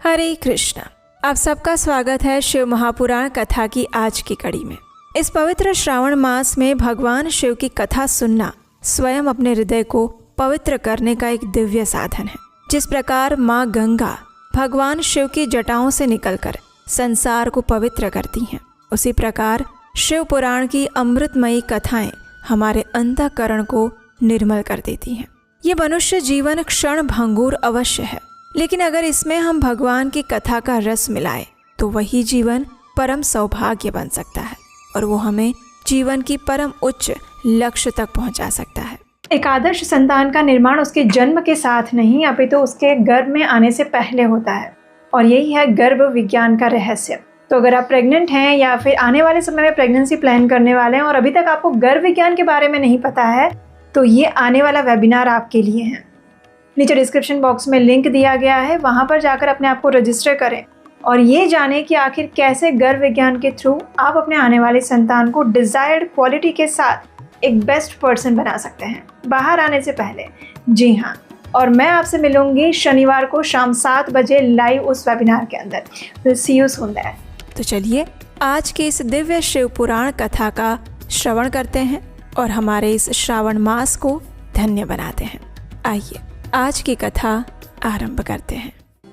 हरे कृष्णा। आप सबका स्वागत है शिव महापुराण कथा की आज की कड़ी में। इस पवित्र श्रावण मास में भगवान शिव की कथा सुनना स्वयं अपने हृदय को पवित्र करने का एक दिव्य साधन है। जिस प्रकार माँ गंगा भगवान शिव की जटाओं से निकलकर संसार को पवित्र करती हैं, उसी प्रकार शिव पुराण की अमृतमयी कथाएं हमारे अंतःकरण को निर्मल कर देती हैं। ये मनुष्य जीवन क्षण भंगुर अवश्य है, लेकिन अगर इसमें हम भगवान की कथा का रस मिलाएं तो वही जीवन परम सौभाग्य बन सकता है और वो हमें जीवन की परम उच्च लक्ष्य तक पहुंचा सकता है। एक आदर्श संतान का निर्माण उसके जन्म के साथ नहीं, अपितु उसके गर्भ में आने से पहले होता है, और यही है गर्भ विज्ञान का रहस्य। तो अगर आप प्रेग्नेंट हैं या फिर आने वाले समय में प्रेगनेंसी प्लान करने वाले हैं और अभी तक आपको गर्भ विज्ञान के बारे में नहीं पता है, तो ये आने वाला वेबिनार आपके लिए है। नीचे डिस्क्रिप्शन बॉक्स में लिंक दिया गया है, वहाँ पर जाकर अपने आप को रजिस्टर करें और ये जानें कि आखिर कैसे गर्भ विज्ञान के थ्रू आप अपने आने वाले संतान को डिजायर्ड क्वालिटी के साथ एक बेस्ट पर्सन बना सकते हैं बाहर आने से पहले। जी हाँ, और मैं आपसे मिलूंगी शनिवार को शाम 7 बजे लाइव उस वेबिनार के अंदर। Will see you soon there. तो चलिए आज के इस दिव्य शिव पुराण कथा का श्रवण करते हैं और हमारे इस श्रावण मास को धन्य बनाते हैं। आइए आज की कथा आरंभ करते हैं।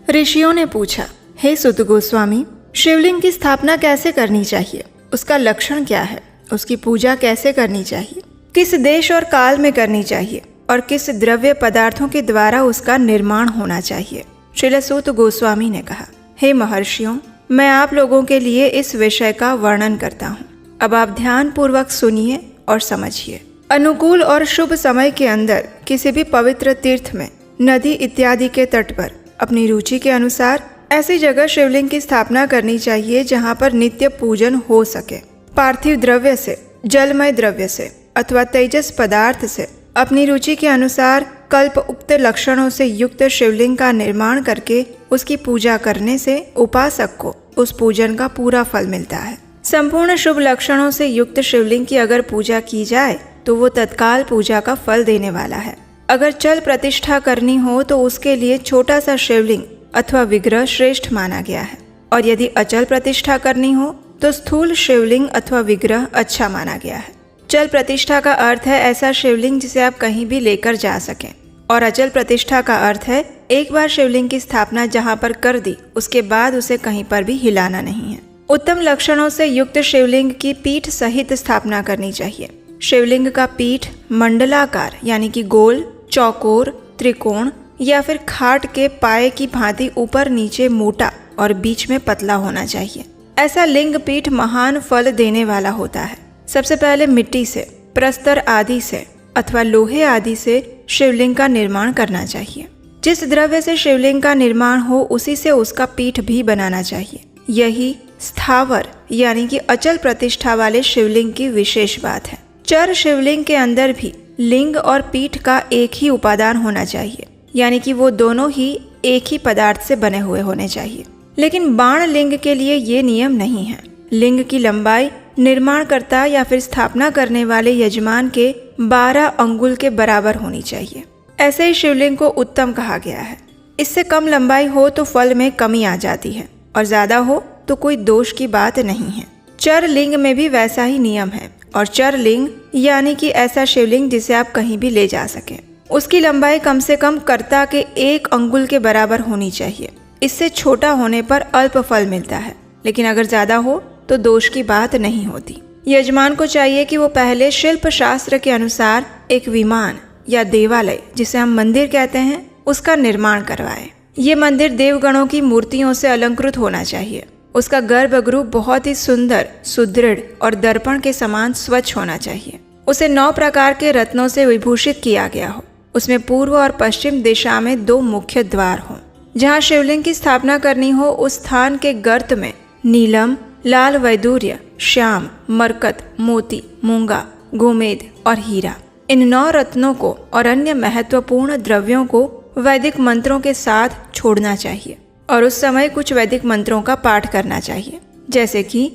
ऋषियों ने पूछा, हे सुत गोस्वामी, शिवलिंग की स्थापना कैसे करनी चाहिए? उसका लक्षण क्या है? उसकी पूजा कैसे करनी चाहिए? किस देश और काल में करनी चाहिए और किस द्रव्य पदार्थों के द्वारा उसका निर्माण होना चाहिए? श्रील सूत गोस्वामी ने कहा, हे महर्षियों, मैं आप लोगों के लिए इस विषय का वर्णन करता हूँ। अब आप ध्यान पूर्वक सुनिए और समझिए। अनुकूल और शुभ समय के अंदर किसी भी पवित्र तीर्थ में, नदी इत्यादि के तट पर अपनी रुचि के अनुसार ऐसी जगह शिवलिंग की स्थापना करनी चाहिए जहाँ पर नित्य पूजन हो सके। पार्थिव द्रव्य से, जलमय द्रव्य से अथवा तेजस पदार्थ से अपनी रुचि के अनुसार कल्प उक्त लक्षणों से युक्त शिवलिंग का निर्माण करके उसकी पूजा करने से उपासक को उस पूजन का पूरा फल मिलता है। संपूर्ण शुभ लक्षणों से युक्त शिवलिंग की अगर पूजा की जाए तो वो तत्काल पूजा का फल देने वाला है। अगर चल प्रतिष्ठा करनी हो तो उसके लिए छोटा सा शिवलिंग अथवा विग्रह श्रेष्ठ माना गया है, और यदि अचल प्रतिष्ठा करनी हो तो स्थूल शिवलिंग अथवा विग्रह अच्छा माना गया है। चल प्रतिष्ठा का अर्थ है ऐसा शिवलिंग जिसे आप कहीं भी लेकर जा सकें, और अचल प्रतिष्ठा का अर्थ है एक बार शिवलिंग की स्थापना जहाँ पर कर दी उसके बाद उसे कहीं पर भी हिलाना नहीं है। उत्तम लक्षणों से युक्त शिवलिंग की पीठ सहित स्थापना करनी चाहिए। शिवलिंग का पीठ मंडलाकार यानी कि गोल, चौकोर, त्रिकोण या फिर खाट के पाए की भांति ऊपर नीचे मोटा और बीच में पतला होना चाहिए। ऐसा लिंग पीठ महान फल देने वाला होता है। सबसे पहले मिट्टी से, प्रस्तर आदि से अथवा लोहे आदि से शिवलिंग का निर्माण करना चाहिए। जिस द्रव्य से शिवलिंग का निर्माण हो उसी से उसका पीठ भी बनाना चाहिए। यही स्थावर यानी कि अचल प्रतिष्ठा वाले शिवलिंग की विशेष बात है। चर शिवलिंग के अंदर भी लिंग और पीठ का एक ही उपादान होना चाहिए, यानी कि वो दोनों ही एक ही पदार्थ से बने हुए होने चाहिए। लेकिन बाण लिंग के लिए ये नियम नहीं है। लिंग की लंबाई निर्माणकर्ता या फिर स्थापना करने वाले यजमान के 12 अंगुल के बराबर होनी चाहिए। ऐसे ही शिवलिंग को उत्तम कहा गया है। इससे कम लंबाई हो तो फल में कमी आ जाती है और ज्यादा हो तो कोई दोष की बात नहीं है। चर लिंग में भी वैसा ही नियम है, और चर लिंग यानी कि ऐसा शिवलिंग जिसे आप कहीं भी ले जा सकें, उसकी लंबाई कम से कम कर्ता के 1 अंगुल के बराबर होनी चाहिए। इससे छोटा होने पर अल्प फल मिलता है, लेकिन अगर ज्यादा हो तो दोष की बात नहीं होती। यजमान को चाहिए कि वो पहले शिल्प शास्त्र के अनुसार एक विमान या देवालय, जिसे हम मंदिर कहते हैं, उसका निर्माण करवाए। ये मंदिर देवगणों की मूर्तियों से अलंकृत होना चाहिए। उसका गर्भगृह बहुत ही सुंदर, सुदृढ़ और दर्पण के समान स्वच्छ होना चाहिए। उसे 9 प्रकार के रत्नों से विभूषित किया गया हो। उसमें पूर्व और पश्चिम दिशा में 2 मुख्य द्वार हों। जहाँ शिवलिंग की स्थापना करनी हो उस स्थान के गर्त में नीलम, लाल वैदूर्य, श्याम, मरकत, मोती, मूंगा, गोमेद और हीरा, इन 9 रत्नों को और अन्य महत्वपूर्ण द्रव्यों को वैदिक मंत्रों के साथ छोड़ना चाहिए, और उस समय कुछ वैदिक मंत्रों का पाठ करना चाहिए, जैसे कि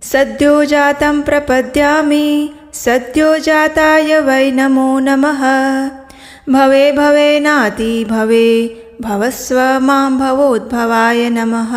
सद्यो जातम प्रपद्यामि, सद्यो जाताय वै नमो नमः, भवे भवे नाति भवे, भवस्व मां भवोद्भवाय नमः।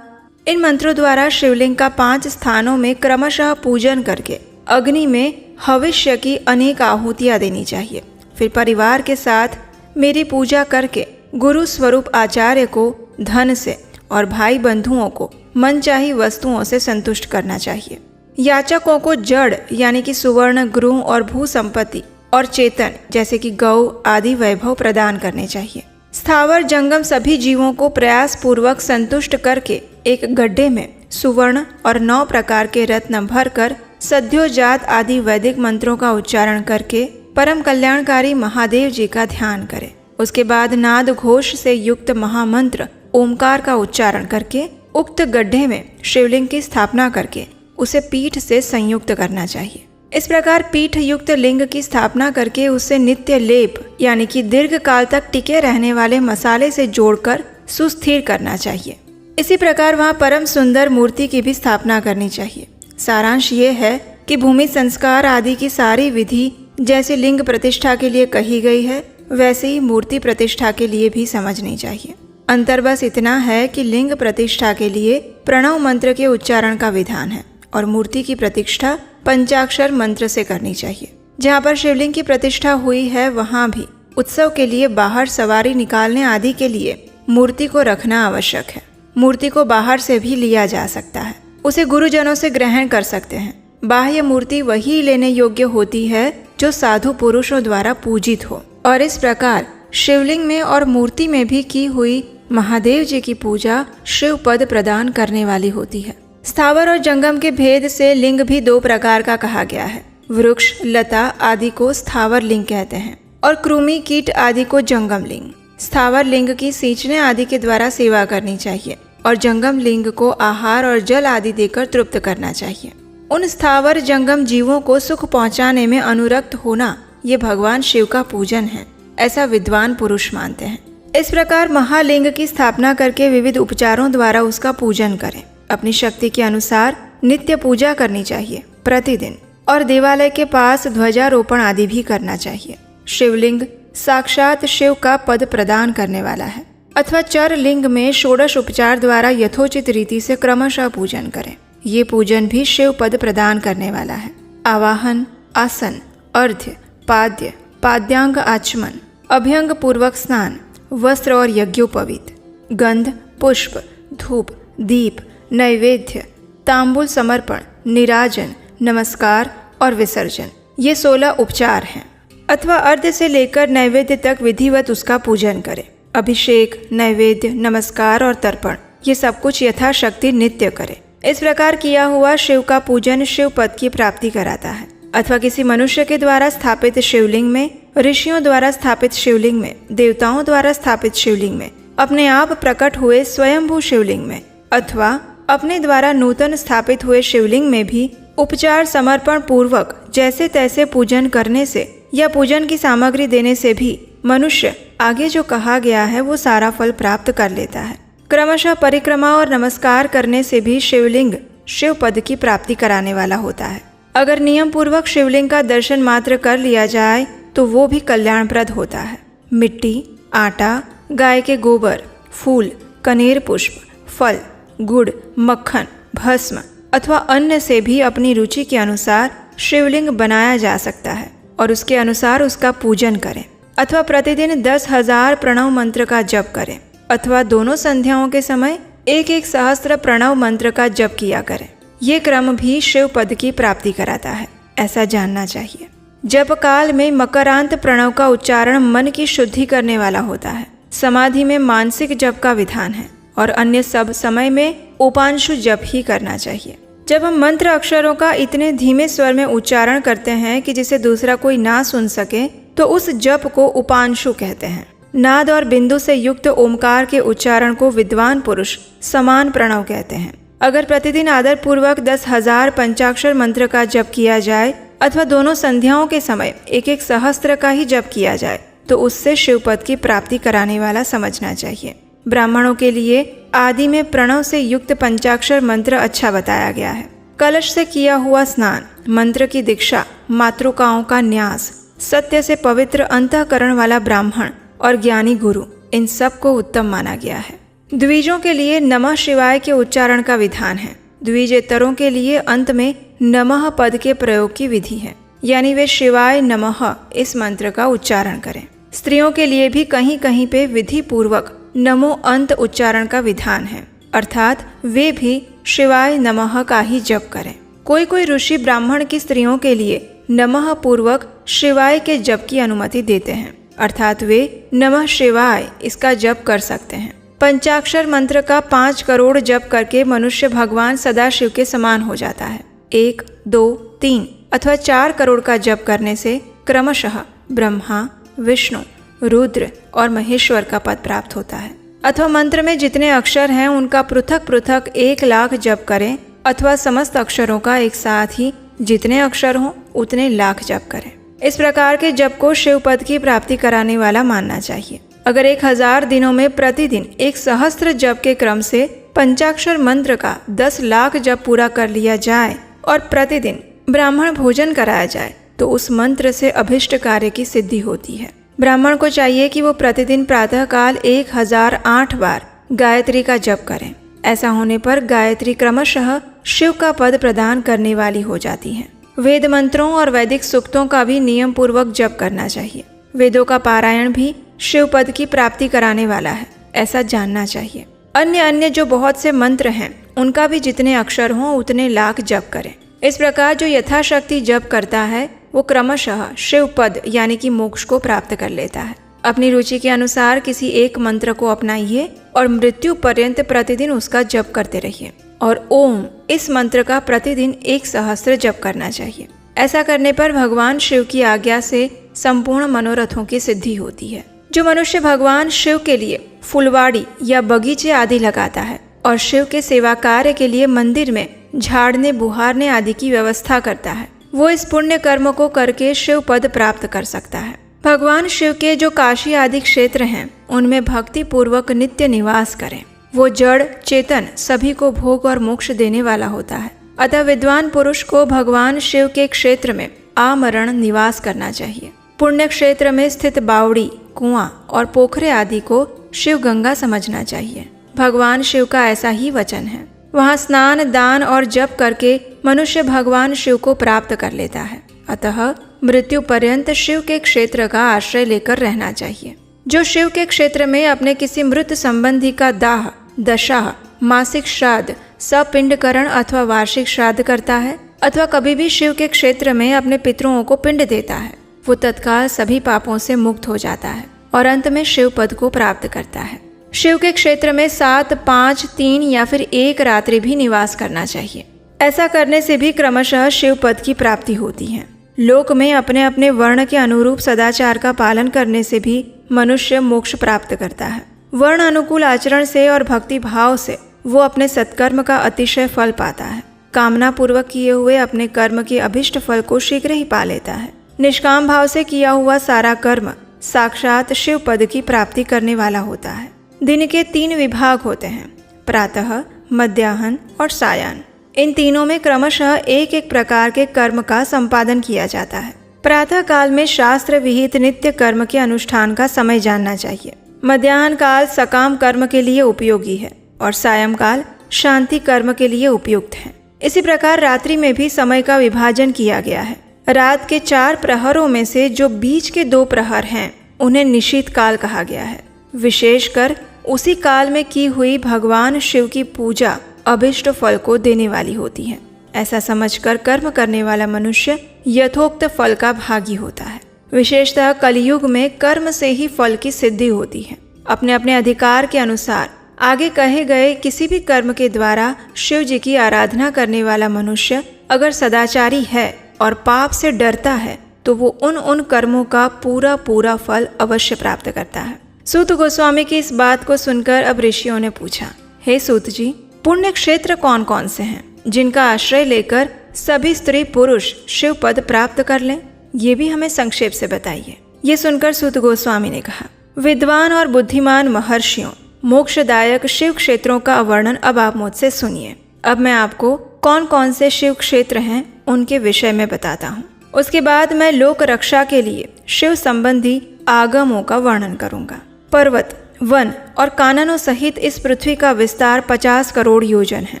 इन मंत्रों द्वारा शिवलिंग का 5 स्थानों में क्रमशः पूजन करके अग्नि में हविष्य की अनेक आहुतियाँ देनी चाहिए। फिर परिवार के साथ मेरी पूजा करके गुरु स्वरूप आचार्य को धन से और भाई बंधुओं को मनचाही वस्तुओं से संतुष्ट करना चाहिए। याचकों को जड़ यानी कि सुवर्ण, गृह और भू संपत्ति और चेतन जैसे कि गौ आदि वैभव प्रदान करने चाहिए। स्थावर जंगम सभी जीवों को प्रयास पूर्वक संतुष्ट करके एक गड्ढे में सुवर्ण और 9 प्रकार के रत्न भरकर सद्योजात आदि वैदिक मंत्रों का उच्चारण करके परम कल्याणकारी महादेव जी का ध्यान करें। उसके बाद नाद घोष से युक्त महामंत्र ओमकार का उच्चारण करके उक्त गड्ढे में शिवलिंग की स्थापना करके उसे पीठ से संयुक्त करना चाहिए। इस प्रकार पीठ युक्त लिंग की स्थापना करके उसे नित्य लेप यानी कि दीर्घ काल तक टिके रहने वाले मसाले से जोड़कर सुस्थिर करना चाहिए। इसी प्रकार वहाँ परम सुंदर मूर्ति की भी स्थापना करनी चाहिए। सारांश ये है कि भूमि संस्कार आदि की सारी विधि जैसे लिंग प्रतिष्ठा के लिए कही गई है वैसे ही मूर्ति प्रतिष्ठा के लिए भी समझनी चाहिए। अंतर बस इतना है कि लिंग प्रतिष्ठा के लिए प्रणव मंत्र के उच्चारण का विधान है और मूर्ति की प्रतिष्ठा पंचाक्षर मंत्र से करनी चाहिए। जहाँ पर शिवलिंग की प्रतिष्ठा हुई है वहाँ भी उत्सव के लिए बाहर सवारी निकालने आदि के लिए मूर्ति को रखना आवश्यक है। मूर्ति को बाहर से भी लिया जा सकता है, उसे गुरुजनों से ग्रहण कर सकते हैं। बाह्य मूर्ति वही लेने योग्य होती है जो साधु पुरुषों द्वारा पूजित हो और इस प्रकार शिवलिंग में और मूर्ति में भी की हुई महादेव जी की पूजा शिव पद प्रदान करने वाली होती है। स्थावर और जंगम के भेद से लिंग भी 2 प्रकार का कहा गया है। वृक्ष, लता आदि को स्थावर लिंग कहते हैं और कृमि, कीट आदि को जंगम लिंग। स्थावर लिंग की सींचने आदि के द्वारा सेवा करनी चाहिए और जंगम लिंग को आहार और जल आदि देकर तृप्त करना चाहिए। उन स्थावर जंगम जीवों को सुख पहुंचाने में अनुरक्त होना ये भगवान शिव का पूजन है, ऐसा विद्वान पुरुष मानते हैं। इस प्रकार महालिंग की स्थापना करके विविध उपचारों द्वारा उसका पूजन करें। अपनी शक्ति के अनुसार नित्य पूजा करनी चाहिए प्रतिदिन और देवालय के पास ध्वजारोपण आदि भी करना चाहिए। शिवलिंग साक्षात शिव का पद प्रदान करने वाला है अथवा चर लिंग में षोडश उपचार द्वारा यथोचित रीति से क्रमशः पूजन करें। ये पूजन भी शिव पद प्रदान करने वाला है। आवाहन, आसन, अर्घ्य, पाद्य, पाद्यांग आचमन, अभ्यंग पूर्वक स्नान, वस्त्र और यज्ञोपवीत, गंध, पुष्प, धूप, दीप, नैवेद्य, तांबूल समर्पण, निराजन, नमस्कार और विसर्जन, ये 16 उपचार हैं। अथवा अर्घ्य से लेकर नैवेद्य तक विधिवत उसका पूजन करें। अभिषेक, नैवेद्य, नमस्कार और तर्पण ये सब कुछ यथाशक्ति नित्य करें। इस प्रकार किया हुआ शिव का पूजन शिव पद की प्राप्ति कराता है। अथवा किसी मनुष्य के द्वारा स्थापित शिवलिंग में, ऋषियों द्वारा स्थापित शिवलिंग में, देवताओं द्वारा स्थापित शिवलिंग में, अपने आप प्रकट हुए स्वयंभू शिवलिंग में अथवा अपने द्वारा नूतन स्थापित हुए शिवलिंग में भी उपचार समर्पण पूर्वक जैसे तैसे पूजन करने से या पूजन की सामग्री देने से भी मनुष्य आगे जो कहा गया है वो सारा फल प्राप्त कर लेता है। क्रमशः परिक्रमा और नमस्कार करने से भी शिवलिंग शिव पद की प्राप्ति कराने वाला होता है। अगर नियम पूर्वक शिवलिंग का दर्शन मात्र कर लिया जाए तो वो भी कल्याणप्रद होता है। मिट्टी, आटा, गाय के गोबर, फूल, कनेर पुष्प, फल, गुड़, मक्खन, भस्म अथवा अन्न से भी अपनी रुचि के अनुसार शिवलिंग बनाया जा सकता है और उसके अनुसार उसका पूजन करें। अथवा प्रतिदिन 10,000 प्रणव मंत्र का जप करें अथवा दोनों संध्याओं के समय 1-1 सहस्त्र प्रणव मंत्र का जप किया करें। ये क्रम भी शिव पद की प्राप्ति कराता है, ऐसा जानना चाहिए। जप काल में मकरांत प्रणव का उच्चारण मन की शुद्धि करने वाला होता है। समाधि में मानसिक जप का विधान है और अन्य सब समय में उपांशु जप ही करना चाहिए। जब हम मंत्र अक्षरों का इतने धीमे स्वर में उच्चारण करते हैं कि जिसे दूसरा कोई ना सुन सके तो उस जप को उपांशु कहते हैं। नाद और बिंदु से युक्त ओमकार के उच्चारण को विद्वान पुरुष समान प्रणव कहते हैं। अगर प्रतिदिन आदर पूर्वक 10,000 पंचाक्षर मंत्र का जप किया जाए अथवा दोनों संध्याओं के समय 1-1 सहस्त्र का ही जप किया जाए तो उससे शिवपद की प्राप्ति कराने वाला समझना चाहिए। ब्राह्मणों के लिए आदि में प्रणव से युक्त पंचाक्षर मंत्र अच्छा बताया गया है। कलश से किया हुआ स्नान, मंत्र की दीक्षा, मातृकाओं का न्यास, सत्य से पवित्र अंतःकरण वाला ब्राह्मण और ज्ञानी गुरु इन सब को उत्तम माना गया है। द्विजों के लिए नमः शिवाय के उच्चारण का विधान है। द्विजेतरों के लिए अंत में नमः पद के प्रयोग की विधि है, यानी वे शिवाय नमः इस मंत्र का उच्चारण करें। स्त्रियों के लिए भी कहीं कहीं पे विधि पूर्वक नमो अंत उच्चारण का विधान है, अर्थात वे भी शिवाय नमः का ही जप करें। कोई कोई ऋषि ब्राह्मण की स्त्रियों के लिए नमः पूर्वक शिवाय के जप की अनुमति देते हैं, अर्थात वे नमः शिवाय इसका जप कर सकते हैं। पंचाक्षर मंत्र का 5 करोड़ जप करके मनुष्य भगवान सदाशिव के समान हो जाता है। 1, 2, 3 अथवा 4 करोड़ का जप करने से क्रमशः ब्रह्मा, विष्णु, रुद्र और महेश्वर का पद प्राप्त होता है। अथवा मंत्र में जितने अक्षर हैं उनका पृथक पृथक 1 लाख जप करें, अथवा समस्त अक्षरों का एक साथ ही जितने अक्षर हों उतने लाख जप करें। इस प्रकार के जप को शिव पद की प्राप्ति कराने वाला मानना चाहिए। अगर 1000 दिनों में प्रतिदिन 1 सहस्त्र जप के क्रम से पंचाक्षर मंत्र का 10 लाख जप पूरा कर लिया जाए और प्रतिदिन ब्राह्मण भोजन कराया जाए तो उस मंत्र से अभिष्ट कार्य की सिद्धि होती है। ब्राह्मण को चाहिए कि वो प्रतिदिन प्रातःकाल 1008 बार गायत्री का जप करें। ऐसा होने पर गायत्री क्रमशः शिव का पद प्रदान करने वाली हो जाती है। वेद मंत्रों और वैदिक सूक्तों का भी नियम पूर्वक जप करना चाहिए। वेदों का पारायण भी शिव पद की प्राप्ति कराने वाला है, ऐसा जानना चाहिए। अन्य जो बहुत से मंत्र हैं उनका भी जितने अक्षर हों उतने लाख जप करें। इस प्रकार जो यथाशक्ति जप करता है वो क्रमशः शिव पद यानी कि मोक्ष को प्राप्त कर लेता है। अपनी रुचि के अनुसार किसी एक मंत्र को अपनाइए और मृत्यु पर्यंत प्रतिदिन उसका जप करते रहिए। और ओम इस मंत्र का प्रतिदिन 1 सहस्त्र जप करना चाहिए। ऐसा करने पर भगवान शिव की आज्ञा से संपूर्ण मनोरथों की सिद्धि होती है। जो मनुष्य भगवान शिव के लिए फुलवाड़ी या बगीचे आदि लगाता है और शिव के सेवा कार्य के लिए मंदिर में झाड़ने बुहारने आदि की व्यवस्था करता है, वो इस पुण्य कर्म को करके शिव पद प्राप्त कर सकता है। भगवान शिव के जो काशी आदि क्षेत्र हैं उनमें भक्ति पूर्वक नित्य निवास करें। वो जड़ चेतन सभी को भोग और मोक्ष देने वाला होता है। अतः विद्वान पुरुष को भगवान शिव के क्षेत्र में आमरण निवास करना चाहिए। पुण्य क्षेत्र में स्थित बावड़ी, कुआं और पोखरे आदि को शिव गंगा समझना चाहिए। भगवान शिव का ऐसा ही वचन है। वहाँ स्नान, दान और जप करके मनुष्य भगवान शिव को प्राप्त कर लेता है। अतः मृत्यु पर्यंत शिव के क्षेत्र का आश्रय लेकर रहना चाहिए। जो शिव के क्षेत्र में अपने किसी मृत संबंधी का दाह, दशा, मासिक श्राद्ध, सपिंडकरण अथवा वार्षिक श्राद्ध करता है अथवा कभी भी शिव के क्षेत्र में अपने पितरों को पिंड देता है, वो तत्काल सभी पापों से मुक्त हो जाता है और अंत में शिव पद को प्राप्त करता है। शिव के क्षेत्र में 7, 5, 3 या फिर 1 रात्रि भी निवास करना चाहिए। ऐसा करने से भी क्रमशः शिव पद की प्राप्ति होती है। लोक में अपने अपने वर्ण के अनुरूप सदाचार का पालन करने से भी मनुष्य मोक्ष प्राप्त करता है। वर्ण अनुकूल आचरण से और भक्ति भाव से वो अपने सत्कर्म का अतिशय फल पाता है। कामना पूर्वक किए हुए अपने कर्म के अभिष्ट फल को शीघ्र ही पा लेता है। निष्काम भाव से किया हुआ सारा कर्म साक्षात शिव पद की प्राप्ति करने वाला होता है। दिन के 3 विभाग होते हैं, प्रातः, मध्याह्न और सायं। इन तीनों में क्रमशः एक एक प्रकार के कर्म का संपादन किया जाता है। प्रातः काल में शास्त्र विहित नित्य कर्म के अनुष्ठान का समय जानना चाहिए। मध्याह्न काल सकाम कर्म के लिए उपयोगी है और सायं काल शांति कर्म के लिए उपयुक्त है। इसी प्रकार रात्रि में भी समय का विभाजन किया गया है। रात के 4 प्रहरों में से जो बीच के 2 प्रहर हैं उन्हें निशीथ काल कहा गया है। विशेषकर उसी काल में की हुई भगवान शिव की पूजा अभिष्ट फल को देने वाली होती है। ऐसा समझकर कर्म करने वाला मनुष्य यथोक्त फल का भागी होता है। विशेषतः कलयुग में कर्म से ही फल की सिद्धि होती है। अपने अपने अधिकार के अनुसार आगे कहे गए किसी भी कर्म के द्वारा शिव जी की आराधना करने वाला मनुष्य अगर सदाचारी है और पाप से डरता है तो वो उन कर्मों का पूरा फल अवश्य प्राप्त करता है। सूत गोस्वामी की इस बात को सुनकर अब ऋषियों ने पूछा, हे सूत जी, पुण्य क्षेत्र कौन कौन से हैं जिनका आश्रय लेकर सभी स्त्री पुरुष शिव पद प्राप्त कर लें? ये भी हमें संक्षेप से बताइए। ये सुनकर सूत गोस्वामी ने कहा, विद्वान और बुद्धिमान महर्षियों, मोक्षदायक शिव क्षेत्रों का वर्णन अब आप मुझसे सुनिए। अब मैं आपको कौन कौन से शिव क्षेत्र हैं उनके विषय में बताता हूँ। उसके बाद मैं लोक रक्षा के लिए शिव संबंधी आगमों का वर्णन करूंगा। पर्वत, वन और काननों सहित इस पृथ्वी का विस्तार 50 करोड़ योजन है।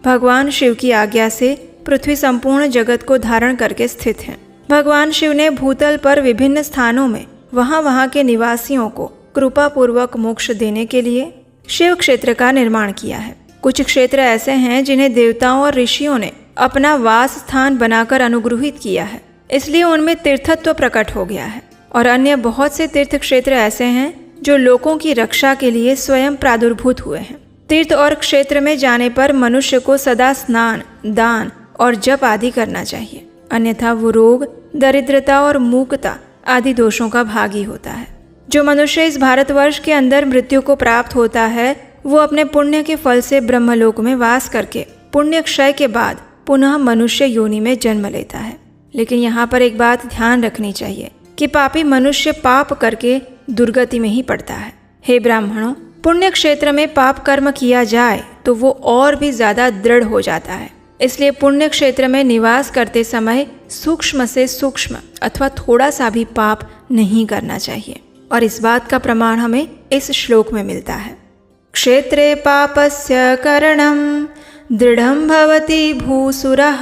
भगवान शिव की आज्ञा से पृथ्वी संपूर्ण जगत को धारण करके स्थित है। भगवान शिव ने भूतल पर विभिन्न स्थानों में वहाँ के निवासियों को कृपा पूर्वक मोक्ष देने के लिए शिव क्षेत्र का निर्माण किया है। कुछ क्षेत्र ऐसे हैं जिन्हें देवताओं और ऋषियों ने अपना वास स्थान बनाकर अनुग्रहित किया है, इसलिए उनमें तीर्थत्व प्रकट हो गया है। और अन्य बहुत से तीर्थ क्षेत्र ऐसे हैं जो लोगों की रक्षा के लिए स्वयं प्रादुर्भूत हुए हैं। तीर्थ और क्षेत्र में जाने पर मनुष्य को सदा स्नान, दान और जप आदि करना चाहिए, अन्यथा वो रोग, दरिद्रता और मूकता आदि दोषों का भागी होता है। जो मनुष्य इस भारतवर्ष के अंदर मृत्यु को प्राप्त होता है वो अपने पुण्य के फल से ब्रह्मलोक में वास करके पुण्य क्षय के बाद पुनः मनुष्य योनि में जन्म लेता है। लेकिन यहाँ पर एक बात ध्यान रखनी चाहिए कि पापी मनुष्य पाप करके दुर्गति में ही पड़ता है। हे ब्राह्मणों, पुण्य क्षेत्र में पाप कर्म किया जाए तो वो और भी ज्यादा दृढ़ हो जाता है। इसलिए पुण्य क्षेत्र में निवास करते समय सूक्ष्म से सूक्ष्म अथवा थोड़ा सा भी पाप नहीं करना चाहिए। और इस बात का प्रमाण हमें इस श्लोक में मिलता है। क्षेत्रे पापस्य करणं दृढ़ं भवति भूसुरः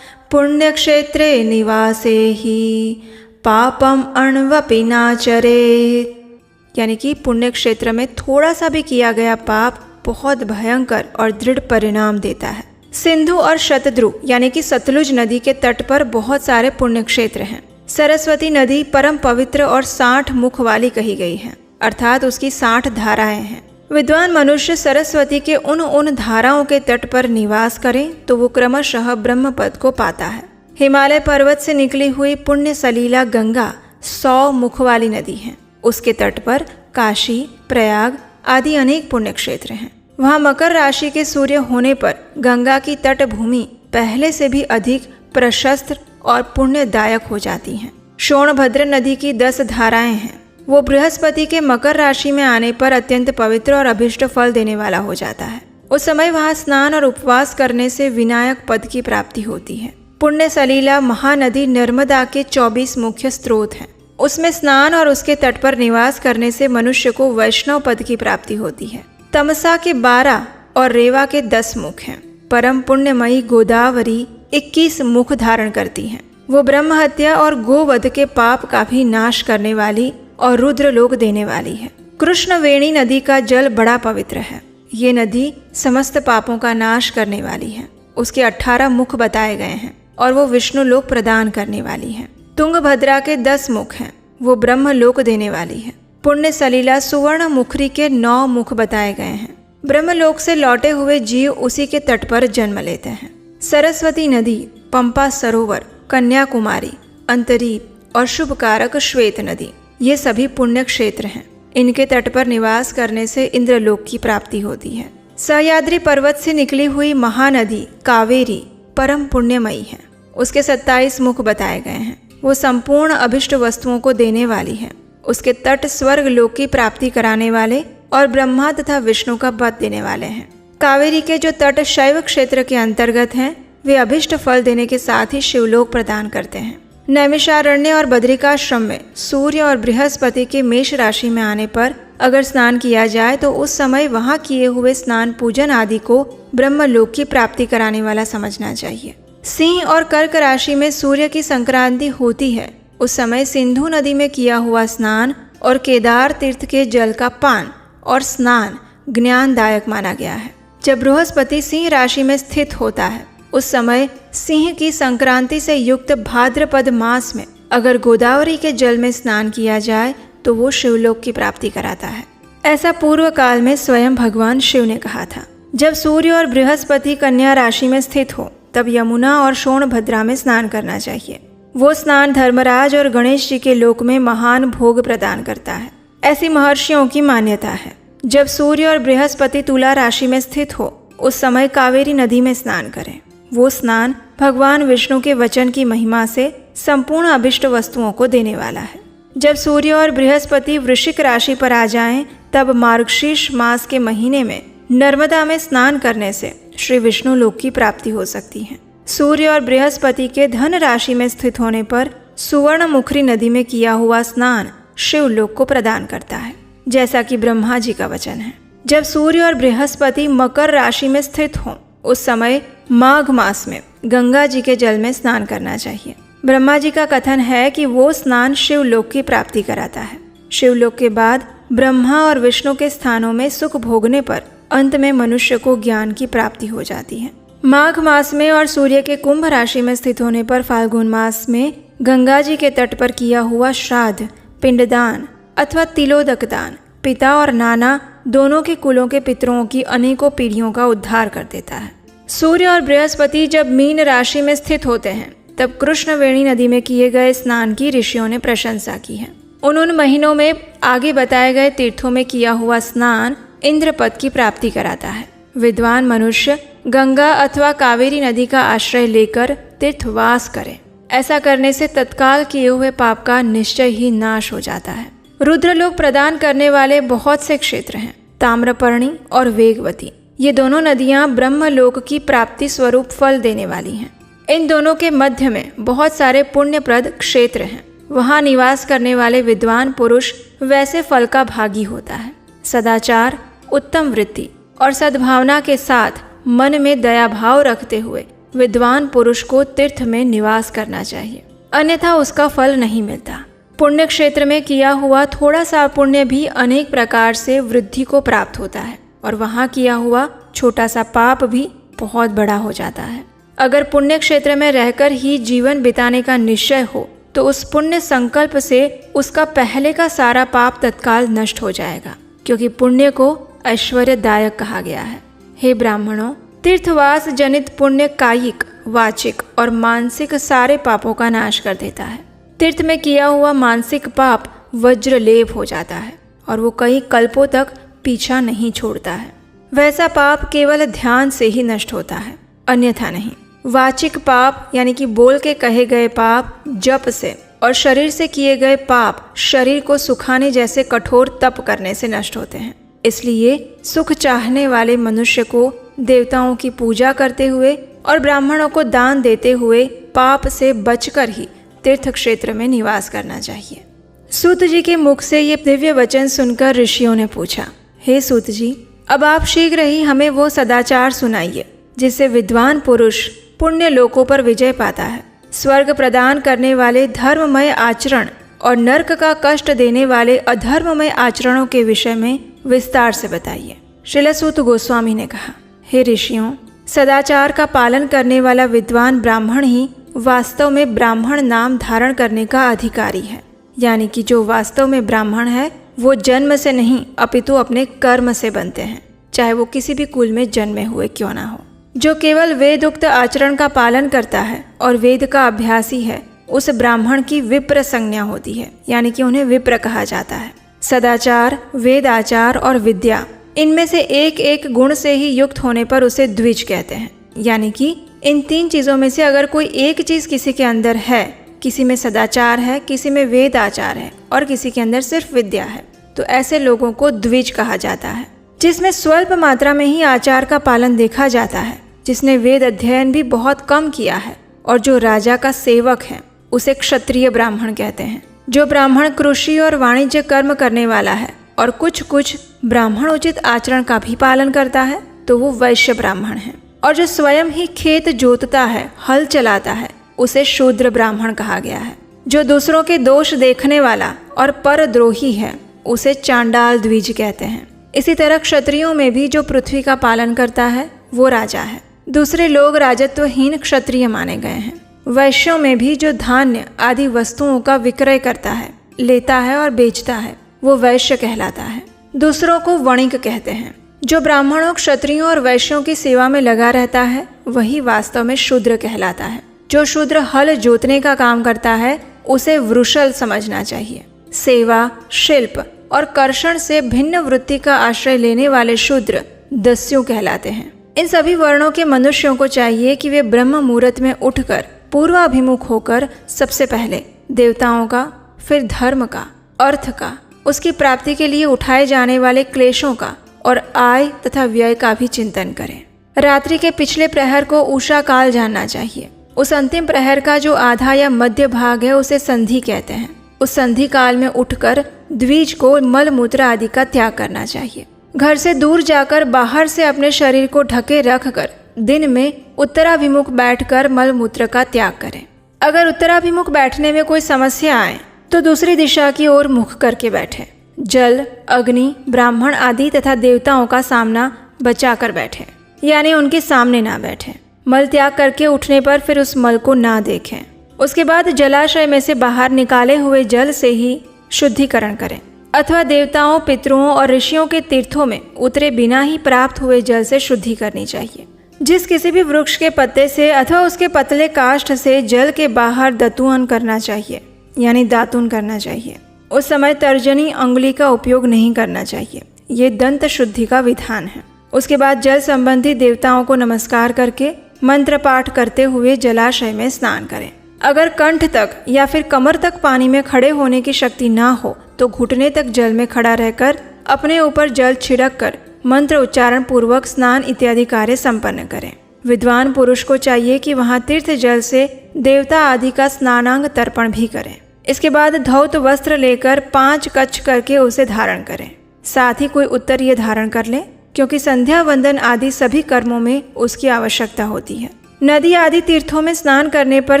पुण्यक्षेत्रे निवासे ही पापम अण्वपि नाचरेत्। यानी कि पुण्य क्षेत्र में थोड़ा सा भी किया गया पाप बहुत भयंकर और दृढ़ परिणाम देता है। सिंधु और शतद्रु यानी कि सतलुज नदी के तट पर बहुत सारे पुण्य क्षेत्र हैं। सरस्वती नदी परम पवित्र और 60 मुख वाली कही गई है, अर्थात उसकी 60 धाराएं हैं। विद्वान मनुष्य सरस्वती के उन धाराओं के तट पर निवास करें तो वो क्रमशः ब्रह्म पद को पाता है। हिमालय पर्वत से निकली हुई पुण्य सलीला गंगा 100 मुख वाली नदी है। उसके तट पर काशी, प्रयाग आदि अनेक पुण्य क्षेत्र हैं। वहाँ मकर राशि के सूर्य होने पर गंगा की तट भूमि पहले से भी अधिक प्रशस्त और पुण्यदायक हो जाती हैं। सोनभद्र नदी की 10 धाराएं हैं। वो बृहस्पति के मकर राशि में आने पर अत्यंत पवित्र और अभिष्ट फल देने वाला हो जाता है। उस समय वहाँ स्नान और उपवास करने से विनायक पद की प्राप्ति होती है। पुण्य सलीला महानदी नर्मदा के 24 मुख्य स्रोत हैं। उसमें स्नान और उसके तट पर निवास करने से मनुष्य को वैष्णव पद की प्राप्ति होती है। तमसा के 12 और रेवा के 10 मुख हैं। परम पुण्यमयी गोदावरी 21 मुख धारण करती हैं। वो ब्रह्म हत्या और गोवध के पाप का भी नाश करने वाली और रुद्र लोक देने वाली है। कृष्णवेणी नदी का जल बड़ा पवित्र है। ये नदी समस्त पापों का नाश करने वाली है। उसके 18 मुख बताए गए हैं और वो विष्णु लोक प्रदान करने वाली है। तुंगभद्रा के 10 मुख हैं। वो ब्रह्म लोक देने वाली है। पुण्य सलीला सुवर्ण मुखरी के 9 मुख बताए गए हैं। ब्रह्मलोक से लौटे हुए जीव उसी के तट पर जन्म लेते हैं। सरस्वती नदी, पंपा सरोवर, कन्याकुमारी, अंतरीप और शुभकारक श्वेत नदी, ये सभी पुण्य क्षेत्र हैं। इनके तट पर निवास करने से इंद्रलोक की प्राप्ति होती है। सह्याद्री पर्वत से निकली हुई महानदी कावेरी परम पुण्यमयी है। उसके 27 मुख बताए गए हैं। वो संपूर्ण अभिष्ट वस्तुओं को देने वाली है। उसके तट स्वर्ग लोक की प्राप्ति कराने वाले और ब्रह्मा तथा विष्णु का वध देने वाले हैं। कावेरी के जो तट शैव क्षेत्र के अंतर्गत हैं, वे अभिष्ट फल देने के साथ ही शिवलोक प्रदान करते हैं। नैमिषारण्य और बद्रिकाश्रम में सूर्य और बृहस्पति के मेष राशि में आने पर अगर स्नान किया जाए तो उस समय वहाँ किए हुए स्नान पूजन आदि को ब्रह्मलोक की प्राप्ति कराने वाला समझना चाहिए। सिंह और कर्क राशि में सूर्य की संक्रांति होती है। उस समय सिंधु नदी में किया हुआ स्नान और केदार तीर्थ के जल का पान और स्नान ज्ञानदायक माना गया है। जब बृहस्पति सिंह राशि में स्थित होता है उस समय सिंह की संक्रांति से युक्त भाद्रपद मास में अगर गोदावरी के जल में स्नान किया जाए तो वो शिवलोक की प्राप्ति कराता है। ऐसा पूर्व काल में स्वयं भगवान शिव ने कहा था। जब सूर्य और बृहस्पति कन्या राशि में स्थित हो तब यमुना और सोनभद्रा में स्नान करना चाहिए। वो स्नान धर्मराज और गणेश जी के लोक में महान भोग प्रदान करता है। ऐसी महर्षियों की मान्यता है। जब सूर्य और बृहस्पति तुला राशि में स्थित हो उस समय कावेरी नदी में स्नान करें। वो स्नान भगवान विष्णु के वचन की महिमा से संपूर्ण अभिष्ट वस्तुओं को देने वाला है। जब सूर्य और बृहस्पति वृश्चिक राशि पर आ जाएं, तब मार्गशीर्ष मास के महीने में नर्मदा में स्नान करने से श्री विष्णु लोक की प्राप्ति हो सकती है। सूर्य और बृहस्पति के धन राशि में स्थित होने पर सुवर्ण मुखरी नदी में किया हुआ स्नान शिवलोक को प्रदान करता है। जैसा कि ब्रह्मा जी का वचन है। जब सूर्य और बृहस्पति मकर राशि में स्थित हों उस समय माघ मास में गंगा जी के जल में स्नान करना चाहिए। ब्रह्मा जी का कथन है कि वो स्नान शिवलोक की प्राप्ति कराता है। शिवलोक के बाद ब्रह्मा और विष्णु के स्थानों में सुख भोगने पर अंत में मनुष्य को ज्ञान की प्राप्ति हो जाती है। माघ मास में और सूर्य के कुंभ राशि में स्थित होने पर फाल्गुन मास में गंगा जी के तट पर किया हुआ श्राद्ध, पिंडदान अथवा तिलोदक दान पिता और नाना दोनों के कुलों के पितरों की अनेकों पीढ़ियों का उद्धार कर देता है। सूर्य और बृहस्पति जब मीन राशि में स्थित होते हैं तब कृष्णवेणी नदी में किए गए स्नान की ऋषियों ने प्रशंसा की है। उन महीनों में आगे बताए गए तीर्थों में किया हुआ स्नान इंद्रपद की प्राप्ति कराता है। विद्वान मनुष्य गंगा अथवा कावेरी नदी का आश्रय लेकर तीर्थवास करें। ऐसा करने से तत्काल किए हुए पाप का निश्चय ही नाश हो जाता है। रुद्रलोक प्रदान करने वाले बहुत से क्षेत्र हैं, ताम्रपर्णी और वेगवती। ये दोनों नदियां ब्रह्मलोक की प्राप्ति स्वरूप फल देने वाली हैं। इन दोनों के मध्य में बहुत सारे पुण्यप्रद क्षेत्र हैं। वहां निवास करने वाले विद्वान पुरुष वैसे फल का भागी होता है। सदाचार, उत्तम वृत्ति और सद्भावना के साथ मन में दया भाव रखते हुए विद्वान पुरुष को तीर्थ में निवास करना चाहिए, अन्यथा उसका फल नहीं मिलता। पुण्य क्षेत्र में किया हुआ थोड़ा सा पुण्य भी अनेक प्रकार से वृद्धि को प्राप्त होता है और वहाँ किया हुआ छोटा सा पाप भी बहुत बड़ा हो जाता है। अगर पुण्य क्षेत्र में रहकर ही जीवन बिताने का निश्चय हो तो उस पुण्य संकल्प से उसका पहले का सारा पाप तत्काल नष्ट हो जाएगा, क्योंकि पुण्य को ऐश्वर्यदायक कहा गया है। हे ब्राह्मणों, तीर्थवास जनित पुण्य कायिक, वाचिक और मानसिक सारे पापों का नाश कर देता है। तीर्थ में किया हुआ मानसिक पाप वज्रलेप हो जाता है और वो कई कल्पों तक पीछा नहीं छोड़ता है। वैसा पाप केवल ध्यान से ही नष्ट होता है, अन्यथा नहीं। वाचिक पाप यानी कि बोल के कहे गए पाप जप से और शरीर से किए गए पाप शरीर को सुखाने जैसे कठोर तप करने से नष्ट होते हैं। इसलिए सुख चाहने वाले मनुष्य को देवताओं की पूजा करते हुए और ब्राह्मणों को दान देते हुए पाप से बचकर ही तीर्थ क्षेत्र में निवास करना चाहिए। सूत जी के मुख से ये दिव्य वचन सुनकर ऋषियों ने पूछा, हे सूत जी, अब आप शीघ्र ही हमें वो सदाचार सुनाइए जिससे विद्वान पुरुष पुण्य लोकों पर विजय पाता है। स्वर्ग प्रदान करने वाले धर्ममय आचरण और नरक का कष्ट देने वाले अधर्ममय आचरणों के विषय में विस्तार से बताइए। श्रील सूत गोस्वामी ने कहा, हे ऋषियों, सदाचार का पालन करने वाला विद्वान ब्राह्मण ही वास्तव में ब्राह्मण नाम धारण करने का अधिकारी है। यानी कि जो वास्तव में ब्राह्मण है वो जन्म से नहीं अपितु अपने कर्म से बनते हैं, चाहे वो किसी भी कुल में जन्मे हुए क्यों ना हो। जो केवल वेदोक्त आचरण का पालन करता है और वेद का अभ्यासी है, उस ब्राह्मण की विप्र संज्ञा होती है, यानी कि उन्हें विप्र कहा जाता है। सदाचार, वेदाचार और विद्या, इनमें से एक एक गुण से ही युक्त होने पर उसे द्विज कहते हैं। यानी कि इन तीन चीज़ों में से अगर कोई एक चीज़ किसी के अंदर है, किसी में सदाचार है, किसी में वेद आचार है और किसी के अंदर सिर्फ विद्या है, तो ऐसे लोगों को द्विज कहा जाता है। जिसमें स्वल्प मात्रा में ही आचार का पालन देखा जाता है, जिसने वेद अध्ययन भी बहुत कम किया है और जो राजा का सेवक है, उसे क्षत्रिय ब्राह्मण कहते हैं। जो ब्राह्मण कृषि और वाणिज्य कर्म करने वाला है और कुछ कुछ ब्राह्मण उचित आचरण का भी पालन करता है, तो वो वैश्य ब्राह्मण है। और जो स्वयं ही खेत जोतता है, हल चलाता है, उसे शूद्र ब्राह्मण कहा गया है। जो दूसरों के दोष देखने वाला और परद्रोही है, उसे चांडाल द्विज कहते हैं। इसी तरह क्षत्रियों में भी जो पृथ्वी का पालन करता है वो राजा है। दूसरे लोग राजत्वहीन क्षत्रिय माने गए हैं। वैश्यों में भी जो धान्य आदि वस्तुओं का विक्रय करता है, लेता है और बेचता है, वो वैश्य कहलाता है। दूसरों को वणिक कहते हैं। जो ब्राह्मणों, क्षत्रियों और वैश्यों की सेवा में लगा रहता है, वही वास्तव में शूद्र कहलाता है। जो शूद्र हल जोतने का काम करता है, उसे वृषल समझना चाहिए। सेवा, शिल्प और कर्षण से भिन्न वृत्ति का आश्रय लेने वाले शूद्र दस्यु कहलाते हैं। इन सभी वर्णों के मनुष्यों को चाहिए कि वे ब्रह्म मुहूर्त में उठकर पूर्वाभिमुख होकर सबसे पहले देवताओं का, फिर धर्म का, अर्थ का, उसकी प्राप्ति के लिए उठाए जाने वाले क्लेशों का और आय तथा व्यय का भी चिंतन करें। रात्रि के पिछले प्रहर को उषा काल जानना चाहिए। उस अंतिम प्रहर का जो आधा या मध्य भाग है, उसे संधि कहते हैं। उस संधि काल में उठकर द्विज को मल मूत्र आदि का त्याग करना चाहिए। घर से दूर जाकर बाहर से अपने शरीर को ढके रखकर दिन में उत्तराभिमुख बैठकर मल मूत्र का त्याग करें। अगर उत्तराभिमुख बैठने में कोई समस्या आए तो दूसरी दिशा की ओर मुख करके बैठें। जल, अग्नि, ब्राह्मण आदि तथा देवताओं का सामना बचाकर बैठें, यानी उनके सामने ना बैठें। मल त्याग करके उठने पर फिर उस मल को ना देखें। उसके बाद जलाशय में से बाहर निकाले हुए जल से ही शुद्धिकरण करें अथवा देवताओं, पितरों और ऋषियों के तीर्थों में उतरे बिना ही प्राप्त हुए जल से शुद्धि करनी चाहिए। जिस किसी भी वृक्ष के पत्ते से अथवा उसके पतले काष्ठ से जल के बाहर दतुअन करना चाहिए, यानी दातुन करना चाहिए। उस समय तर्जनी अंगुली का उपयोग नहीं करना चाहिए। ये दंत शुद्धि का विधान है। उसके बाद जल संबंधी देवताओं को नमस्कार करके मंत्र पाठ करते हुए जलाशय में स्नान करें। अगर कंठ तक या फिर कमर तक पानी में खड़े होने की शक्ति ना हो तो घुटने तक जल में खड़ा रहकर अपने ऊपर जल छिड़क कर मंत्र उच्चारण पूर्वक स्नान इत्यादि कार्य संपन्न करें। विद्वान पुरुष को चाहिए कि वहां तीर्थ जल से देवता आदि का स्नानांग तर्पण भी करें। इसके बाद धौत वस्त्र लेकर 5 कच्छ करके उसे धारण करें। साथ ही कोई उत्तरीय धारण कर लें, क्योंकि संध्या वंदन आदि सभी कर्मों में उसकी आवश्यकता होती है। नदी आदि तीर्थों में स्नान करने पर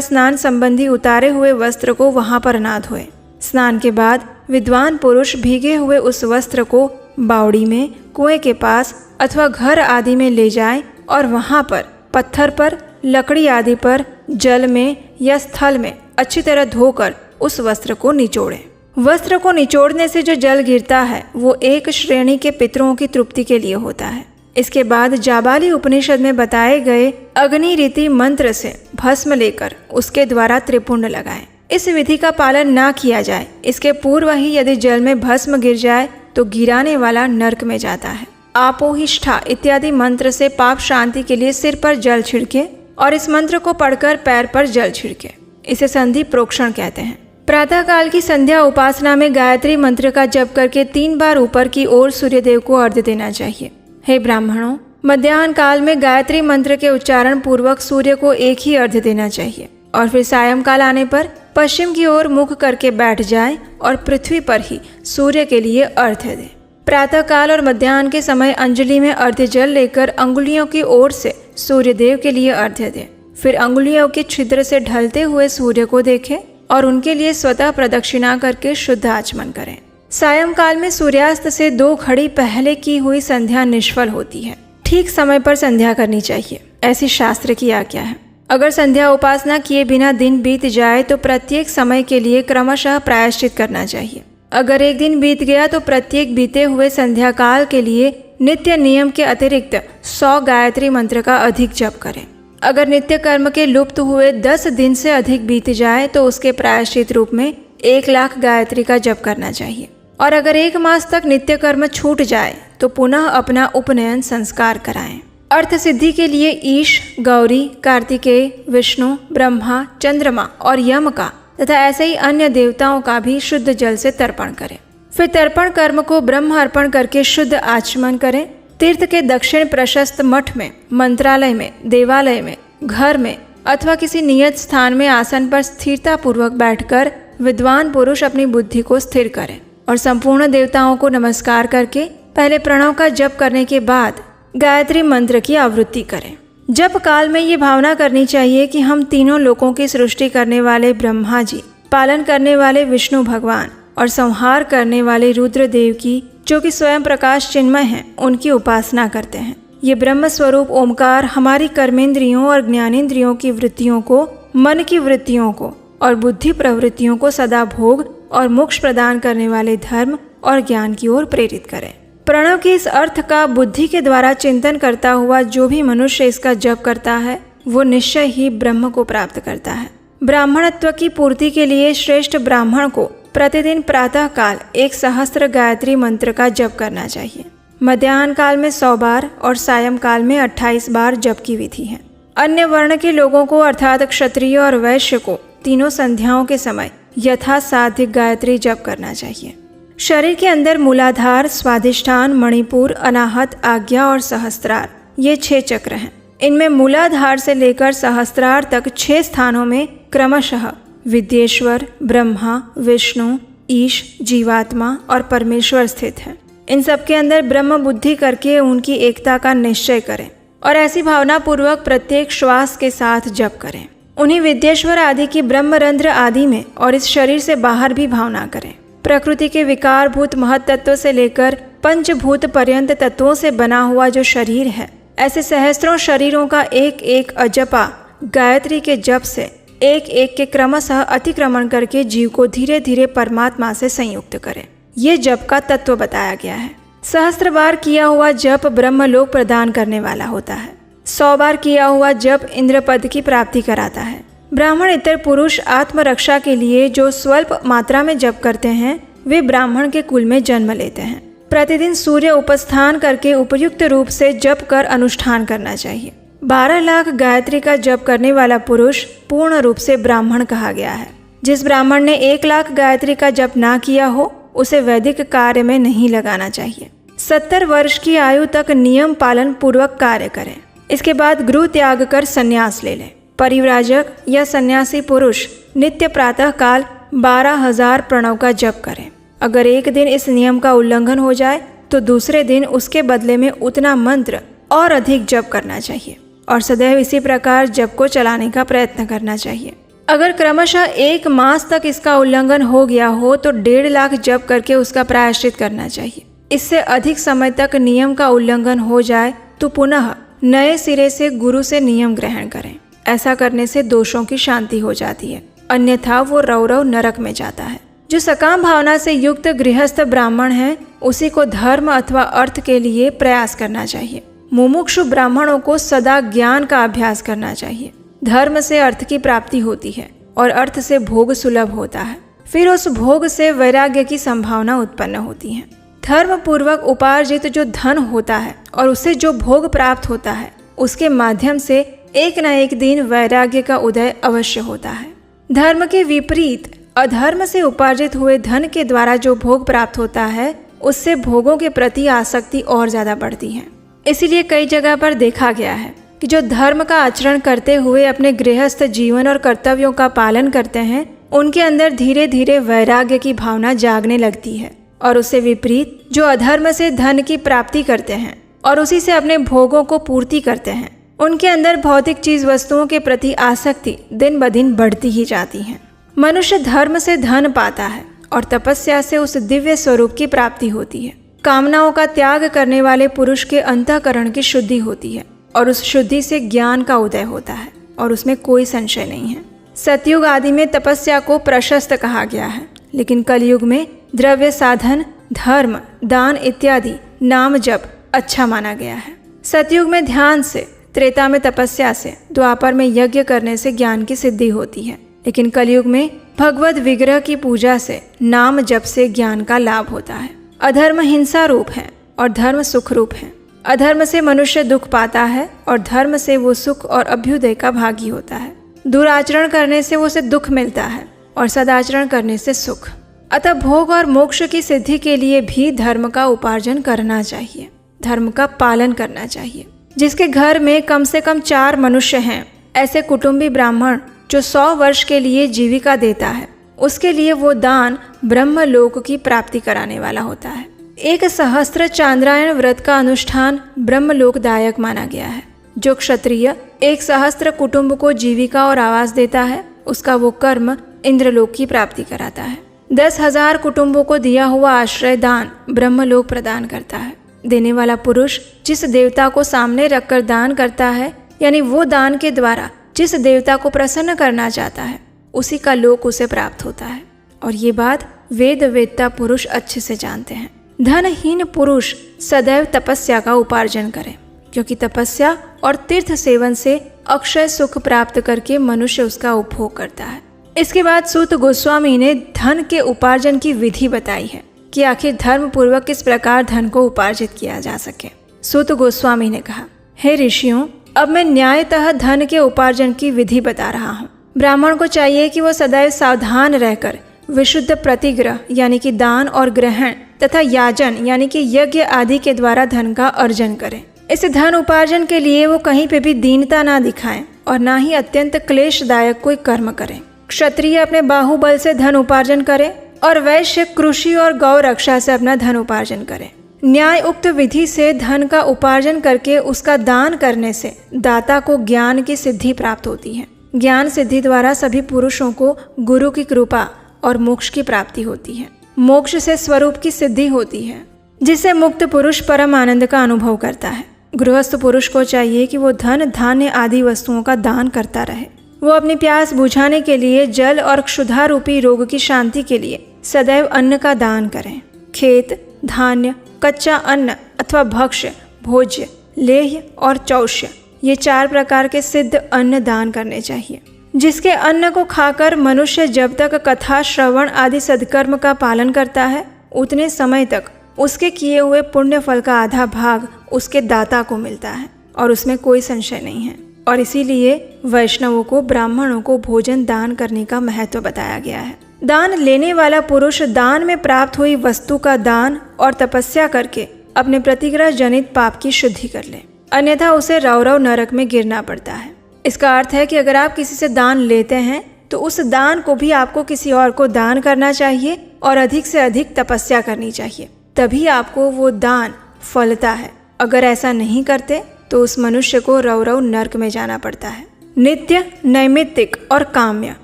स्नान संबंधी उतारे हुए वस्त्र को वहां पर ना धोएं। स्नान के बाद विद्वान पुरुष भीगे हुए उस वस्त्र को बावड़ी में, कुएं के पास अथवा घर आदि में ले जाएं और वहां पर पत्थर पर, लकड़ी आदि पर, जल में या स्थल में अच्छी तरह धोकर उस वस्त्र को निचोड़ें। वस्त्र को निचोड़ने से जो जल गिरता है वो एक श्रेणी के पितरों की तृप्ति के लिए होता है। इसके बाद जाबाली उपनिषद में बताए गए अग्नि रीति मंत्र से भस्म लेकर उसके द्वारा त्रिपुंड लगाएं। इस विधि का पालन ना किया जाए, इसके पूर्व ही यदि जल में भस्म गिर जाए तो गिराने वाला नरक में जाता है। आपोहिष्ठा इत्यादि मंत्र से पाप शांति के लिए सिर पर जल छिड़के और इस मंत्र को पढ़कर पैर पर जल छिड़के। इसे संधि प्रोक्षण कहते हैं। प्रातः काल की संध्या उपासना में गायत्री मंत्र का जप करके 3 बार ऊपर की ओर सूर्यदेव को अर्घ्य देना चाहिए। हे ब्राह्मणों, मध्याह्न काल में गायत्री मंत्र के उच्चारण पूर्वक सूर्य को एक ही अर्घ्य देना चाहिए और फिर सायंकाल आने पर पश्चिम की ओर मुख करके बैठ जाए और पृथ्वी पर ही सूर्य के लिए अर्घ्य दे। प्रातः काल और मध्याह्न के समय अंजलि में अर्घ्य जल लेकर अंगुलियों की ओर से सूर्यदेव के लिए अर्घ्य दे। फिर अंगुलियों के छिद्र से ढलते हुए सूर्य को देखें और उनके लिए स्वतः प्रदक्षिणा करके शुद्ध आचमन करें। सायंकाल में सूर्यास्त से 2 घड़ी पहले की हुई संध्या निष्फल होती है। ठीक समय पर संध्या करनी चाहिए, ऐसी शास्त्र की आज्ञा है। अगर संध्या उपासना किए बिना दिन बीत जाए तो प्रत्येक समय के लिए क्रमशः प्रायश्चित करना चाहिए। अगर एक दिन बीत गया तो प्रत्येक बीते हुए संध्या काल के लिए नित्य नियम के अतिरिक्त 100 गायत्री मंत्र का अधिक जप करें। अगर नित्य कर्म के लुप्त हुए 10 दिन से अधिक बीत जाए तो उसके प्रायश्चित रूप में 1 लाख गायत्री का जप करना चाहिए। और अगर 1 मास तक नित्य कर्म छूट जाए तो पुनः अपना उपनयन संस्कार कराएं। अर्थ सिद्धि के लिए ईश, गौरी, कार्तिकेय, विष्णु, ब्रह्मा, चंद्रमा और यम का तथा ऐसे ही अन्य देवताओं का भी शुद्ध जल से तर्पण करें। फिर तर्पण कर्म को ब्रह्म अर्पण करके शुद्ध आचमन करें। तीर्थ के दक्षिण प्रशस्त मठ में, मंत्रालय में, देवालय में, घर में अथवा किसी नियत स्थान में आसन पर स्थिरता पूर्वक बैठकर विद्वान पुरुष अपनी बुद्धि को स्थिर करें और संपूर्ण देवताओं को नमस्कार करके पहले प्रणव का जप करने के बाद गायत्री मंत्र की आवृत्ति करें। जप काल में ये भावना करनी चाहिए कि हम तीनों लोकों की सृष्टि करने वाले ब्रह्मा जी, पालन करने वाले विष्णु भगवान और संहार करने वाले रुद्र देव की, जो कि स्वयं प्रकाश चिन्मय हैं, उनकी उपासना करते हैं। ये ब्रह्म स्वरूप ओमकार हमारी कर्मेंद्रियों और ज्ञानेंद्रियों की वृत्तियों को, मन की वृत्तियों को और बुद्धि प्रवृत्तियों को सदा भोग और मोक्ष प्रदान करने वाले धर्म और ज्ञान की ओर प्रेरित करें। प्रणव के इस अर्थ का बुद्धि के द्वारा चिंतन करता हुआ जो भी मनुष्य इसका जप करता है वो निश्चय ही ब्रह्म को प्राप्त करता है। ब्राह्मणत्व की पूर्ति के लिए श्रेष्ठ ब्राह्मण को प्रतिदिन प्रातः काल 1,000 गायत्री मंत्र का जप करना चाहिए। मध्याह्न काल में 100 बार और सायं काल में 28 बार जप की विधि है। अन्य वर्ण के लोगों को अर्थात क्षत्रिय और वैश्य को तीनों संध्याओं के समय यथासाध्य गायत्री जप करना चाहिए। शरीर के अंदर मूलाधार, स्वाधिष्ठान, मणिपुर, अनाहत, आज्ञा और सहस्त्रार, ये 6 चक्र हैं। इनमें मूलाधार से लेकर सहस्त्रार तक 6 स्थानों में क्रमशः विद्येश्वर, ब्रह्मा, विष्णु, ईश, जीवात्मा और परमेश्वर स्थित हैं। इन सबके अंदर ब्रह्म बुद्धि करके उनकी एकता का निश्चय करें और ऐसी भावना पूर्वक प्रत्येक श्वास के साथ जप करें। उन्हीं विद्येश्वर आदि की ब्रह्मरंध्र आदि में और इस शरीर से बाहर भी भावना करें। प्रकृति के विकारभूत महत तत्व से लेकर पंचभूत पर्यंत तत्वों से बना हुआ जो शरीर है, ऐसे सहस्त्रों शरीरों का एक एक अजपा गायत्री के जप से एक एक के क्रमशः अतिक्रमण करके जीव को धीरे धीरे परमात्मा से संयुक्त करें। ये जप का तत्व बताया गया है। 1000 बार किया हुआ जप ब्रह्मलोक प्रदान करने वाला होता है। 100 बार किया हुआ जप इंद्र पद की प्राप्ति कराता है। ब्राह्मण इतर पुरुष आत्मरक्षा के लिए जो स्वल्प मात्रा में जप करते हैं, वे ब्राह्मण के कुल में जन्म लेते हैं। प्रतिदिन सूर्य उपस्थान करके उपयुक्त रूप से जप कर अनुष्ठान करना चाहिए। 12 लाख गायत्री का जप करने वाला पुरुष पूर्ण रूप से ब्राह्मण कहा गया है। जिस ब्राह्मण ने 1 लाख गायत्री का जप ना किया हो, उसे वैदिक कार्य में नहीं लगाना चाहिए। 70 वर्ष की आयु तक नियम पालन पूर्वक कार्य करें। इसके बाद गृह त्याग कर संन्यास ले लें। परिव्राजक या सन्यासी पुरुष नित्य प्रातः काल 12,000 प्रणव का जप करें। अगर एक दिन इस नियम का उल्लंघन हो जाए तो दूसरे दिन उसके बदले में उतना मंत्र और अधिक जप करना चाहिए और सदैव इसी प्रकार जप को चलाने का प्रयत्न करना चाहिए। अगर क्रमशः 1 मास तक इसका उल्लंघन हो गया हो तो 1.5 लाख जप करके उसका प्रायश्चित करना चाहिए। इससे अधिक समय तक नियम का उल्लंघन हो जाए तो पुनः नए सिरे से गुरु से नियम ग्रहण करें। ऐसा करने से दोषों की शांति हो जाती है, अन्यथा वो रौरव नरक में जाता है। जो सकाम भावना से युक्त गृहस्थ ब्राह्मण है, उसी को धर्म अथवा अर्थ के लिए प्रयास करना चाहिए। मुमुक्षु ब्राह्मणों को सदा ज्ञान का अभ्यास करना चाहिए। धर्म से अर्थ की प्राप्ति होती है और अर्थ से भोग सुलभ होता है। फिर उस भोग से वैराग्य की संभावना उत्पन्न होती है। धर्म पूर्वक उपार्जित जो धन होता है और उससे जो भोग प्राप्त होता है, उसके माध्यम से एक न एक दिन वैराग्य का उदय अवश्य होता है। धर्म के विपरीत अधर्म से उपार्जित हुए धन के द्वारा जो भोग प्राप्त होता है, उससे भोगों के प्रति आसक्ति और ज्यादा बढ़ती है। इसीलिए कई जगह पर देखा गया है कि जो धर्म का आचरण करते हुए अपने गृहस्थ जीवन और कर्तव्यों का पालन करते हैं, उनके अंदर धीरे धीरे वैराग्य की भावना जागने लगती है। और उससे विपरीत जो अधर्म से धन की प्राप्ति करते हैं और उसी से अपने भोगों को पूर्ति करते हैं, उनके अंदर भौतिक चीज वस्तुओं के प्रति आसक्ति दिन ब दिन बढ़ती ही जाती है। मनुष्य धर्म से धन पाता है और तपस्या से उस दिव्य स्वरूप की प्राप्ति होती है। कामनाओं का त्याग करने वाले पुरुष के अंतःकरण की शुद्धि होती है और उस शुद्धि से ज्ञान का उदय होता है और उसमें कोई संशय नहीं है। सतयुग आदि में तपस्या को प्रशस्त कहा गया है, लेकिन कलयुग में द्रव्य साधन, धर्म, दान इत्यादि नाम जप अच्छा माना गया है। सतयुग में ध्यान से, त्रेता में तपस्या से, द्वापर में यज्ञ करने से ज्ञान की सिद्धि होती है, लेकिन कलयुग में भगवत विग्रह की पूजा से, नाम जप से ज्ञान का लाभ होता है। अधर्म हिंसा रूप है और धर्म सुख रूप है। अधर्म से मनुष्य दुख पाता है और धर्म से वो सुख और अभ्युदय का भागी होता है। दुराचरण करने से उसे दुख मिलता है और सदाचरण करने से सुख। अतः भोग और मोक्ष की सिद्धि के लिए भी धर्म का उपार्जन करना चाहिए, धर्म का पालन करना चाहिए। जिसके घर में कम से कम 4 मनुष्य हैं, ऐसे कुटुंबी ब्राह्मण जो 100 वर्ष के लिए जीविका देता है, उसके लिए वो दान ब्रह्मलोक की प्राप्ति कराने वाला होता है। 1 सहस्त्र चांद्रायण व्रत का अनुष्ठान ब्रह्मलोकदायक माना गया है। जो क्षत्रिय 1 सहस्त्र कुटुंब को जीविका और आवास देता है, उसका वो कर्म इंद्रलोक की प्राप्ति कराता है। 10,000 कुटुंबों को दिया हुआ आश्रय दान ब्रह्मलोक प्रदान करता है। देने वाला पुरुष जिस देवता को सामने रखकर दान करता है, यानी वो दान के द्वारा जिस देवता को प्रसन्न करना चाहता है, उसी का लोक उसे प्राप्त होता है। और ये बात वेद वेदता पुरुष अच्छे से जानते हैं। धनहीन पुरुष सदैव तपस्या का उपार्जन करें, क्योंकि तपस्या और तीर्थ सेवन से अक्षय सुख प्राप्त करके मनुष्य उसका उपभोग करता है। इसके बाद सूत गोस्वामी ने धन के उपार्जन की विधि बताई है कि आखिर धर्म पूर्वक किस प्रकार धन को उपार्जित किया जा सके। सूत गोस्वामी ने कहा, हे ऋषियों, अब मैं न्यायतः धन के उपार्जन की विधि बता रहा हूँ। ब्राह्मण को चाहिए कि वो सदैव सावधान रहकर विशुद्ध प्रतिग्रह यानी कि दान और ग्रहण तथा याजन यानी कि यज्ञ आदि के द्वारा धन का अर्जन करें। इस धन उपार्जन के लिए वो कहीं पे भी दीनता ना दिखाएं और ना ही अत्यंत क्लेशदायक कोई कर्म करें। क्षत्रिय अपने बाहुबल से धन उपार्जन करें और वैश्य कृषि और गौ रक्षा से अपना धन उपार्जन करें। न्याय उक्त विधि से धन का उपार्जन करके उसका दान करने से दाता को ज्ञान की सिद्धि प्राप्त होती है। ज्ञान सिद्धि द्वारा सभी पुरुषों को गुरु की कृपा और मोक्ष की प्राप्ति होती है। मोक्ष से स्वरूप की सिद्धि होती है, जिससे मुक्त पुरुष परम आनंद का अनुभव करता है। गृहस्थ पुरुष को चाहिए कि वो धन धान्य आदि वस्तुओं का दान करता रहे। वो अपनी प्यास बुझाने के लिए जल और क्षुधा रूपी रोग की शांति के लिए सदैव अन्न का दान करें। खेत, धान्य, कच्चा अन्न अथवा भक्ष्य, भोज्य, लेह्य और चौष्य, ये 4 प्रकार के सिद्ध अन्न दान करने चाहिए। जिसके अन्न को खाकर मनुष्य जब तक कथा श्रवण आदि सद्कर्म का पालन करता है, उतने समय तक उसके किए हुए पुण्य फल का आधा भाग उसके दाता को मिलता है और उसमें कोई संशय नहीं है। और इसीलिए वैष्णवों को, ब्राह्मणों को भोजन दान करने का महत्व बताया गया है। दान लेने वाला पुरुष दान में प्राप्त हुई वस्तु का दान और तपस्या करके अपने प्रतिग्रह जनित पाप की शुद्धि कर ले, अन्यथा उसे रौरव नरक में गिरना पड़ता है। इसका अर्थ है कि अगर आप किसी से दान लेते हैं तो उस दान को भी आपको किसी और को दान करना चाहिए और अधिक से अधिक तपस्या करनी चाहिए, तभी आपको वो दान फलता है। अगर ऐसा नहीं करते तो उस मनुष्य को रौरव नरक में जाना पड़ता है। नित्य, नैमित्तिक और काम्य,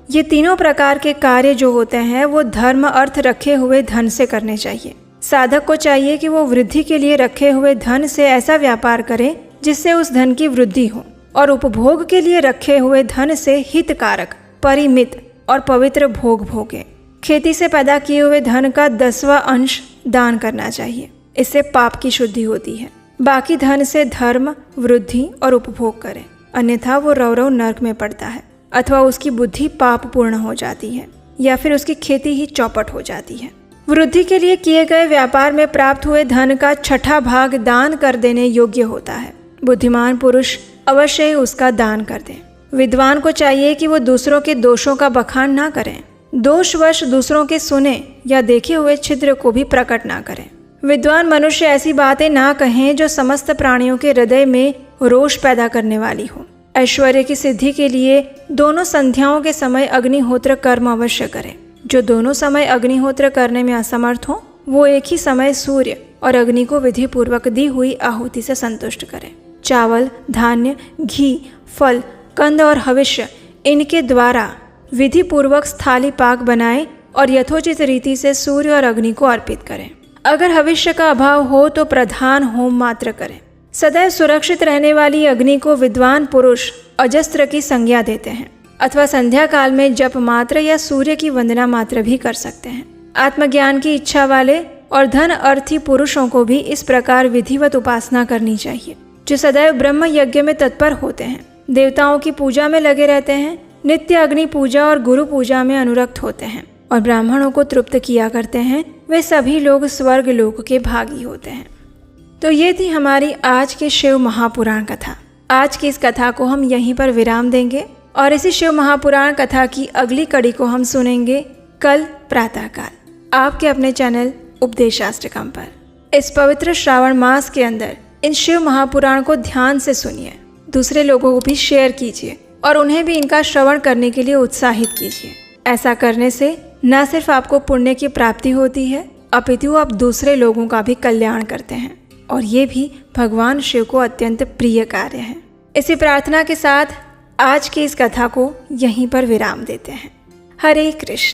ये तीनों प्रकार के कार्य जो होते हैं वो धर्म अर्थ रखे हुए धन से करने चाहिए। साधक को चाहिए कि वो वृद्धि के लिए रखे हुए धन से ऐसा व्यापार करे जिससे उस धन की वृद्धि हो, और उपभोग के लिए रखे हुए धन से हितकारक, परिमित और पवित्र भोग भोगे। खेती से पैदा किए हुए धन का 10वां अंश दान करना चाहिए, इससे पाप की शुद्धि होती है। बाकी धन से धर्म, वृद्धि और उपभोग करें, अन्यथा वो रौरव नरक में पड़ता है, अथवा उसकी बुद्धि पाप पूर्ण हो जाती है, या फिर उसकी खेती ही चौपट हो जाती है। वृद्धि के लिए किए गए व्यापार में प्राप्त हुए धन का 6ठा भाग दान कर देने योग्य होता है। बुद्धिमान पुरुष अवश्य ही उसका दान कर दें। विद्वान को चाहिए कि वो दूसरों के दोषों का बखान ना करें, दोषवश दूसरों के सुने या देखे हुए छिद्र को भी प्रकट ना करें। विद्वान मनुष्य ऐसी बातें ना कहें जो समस्त प्राणियों के हृदय में रोष पैदा करने वाली हो। ऐश्वर्य की सिद्धि के लिए दोनों संध्याओं के समय अग्निहोत्र कर्म अवश्य करें। जो दोनों समय अग्निहोत्र करने में असमर्थ हो, वो एक ही समय सूर्य और अग्नि को विधि पूर्वक दी हुई आहुति से संतुष्ट करें। चावल, धान्य, घी, फल, कंद और हविष्य, इनके द्वारा विधि पूर्वक स्थाली पाक बनाएं और यथोचित रीति से सूर्य और अग्नि को अर्पित करें। अगर हविष्य का अभाव हो तो प्रधान होम मात्र करें। सदैव सुरक्षित रहने वाली अग्नि को विद्वान पुरुष अजस्त्र की संज्ञा देते हैं, अथवा संध्या काल में जप मात्र या सूर्य की वंदना मात्र भी कर सकते हैं। आत्मज्ञान की इच्छा वाले और धन अर्थी पुरुषों को भी इस प्रकार विधिवत उपासना करनी चाहिए, जो सदैव ब्रह्म यज्ञ में तत्पर होते हैं, देवताओं की पूजा में लगे रहते हैं, नित्य अग्नि पूजा और गुरु पूजा में अनुरक्त होते हैं और ब्राह्मणों को तृप्त किया करते हैं। वे सभी लोग स्वर्ग लोक के भागी होते हैं। तो ये थी हमारी आज के शिव महापुराण कथा। आज की इस कथा को हम यहीं पर विराम देंगे और इसी शिव महापुराण कथा की अगली कड़ी को हम सुनेंगे कल प्रातःकाल आपके अपने चैनल उपदेशाष्टकम पर। इस पवित्र श्रावण मास के अंदर इन शिव महापुराण को ध्यान से सुनिए, दूसरे लोगों को भी शेयर कीजिए और उन्हें भी इनका श्रवण करने के लिए उत्साहित कीजिए। ऐसा करने से न सिर्फ आपको पुण्य की प्राप्ति होती है, अपितु आप दूसरे लोगों का भी कल्याण करते हैं और ये भी भगवान शिव को अत्यंत प्रिय कार्य है। इसी प्रार्थना के साथ आज की इस कथा को यहीं पर विराम देते हैं। हरे कृष्ण।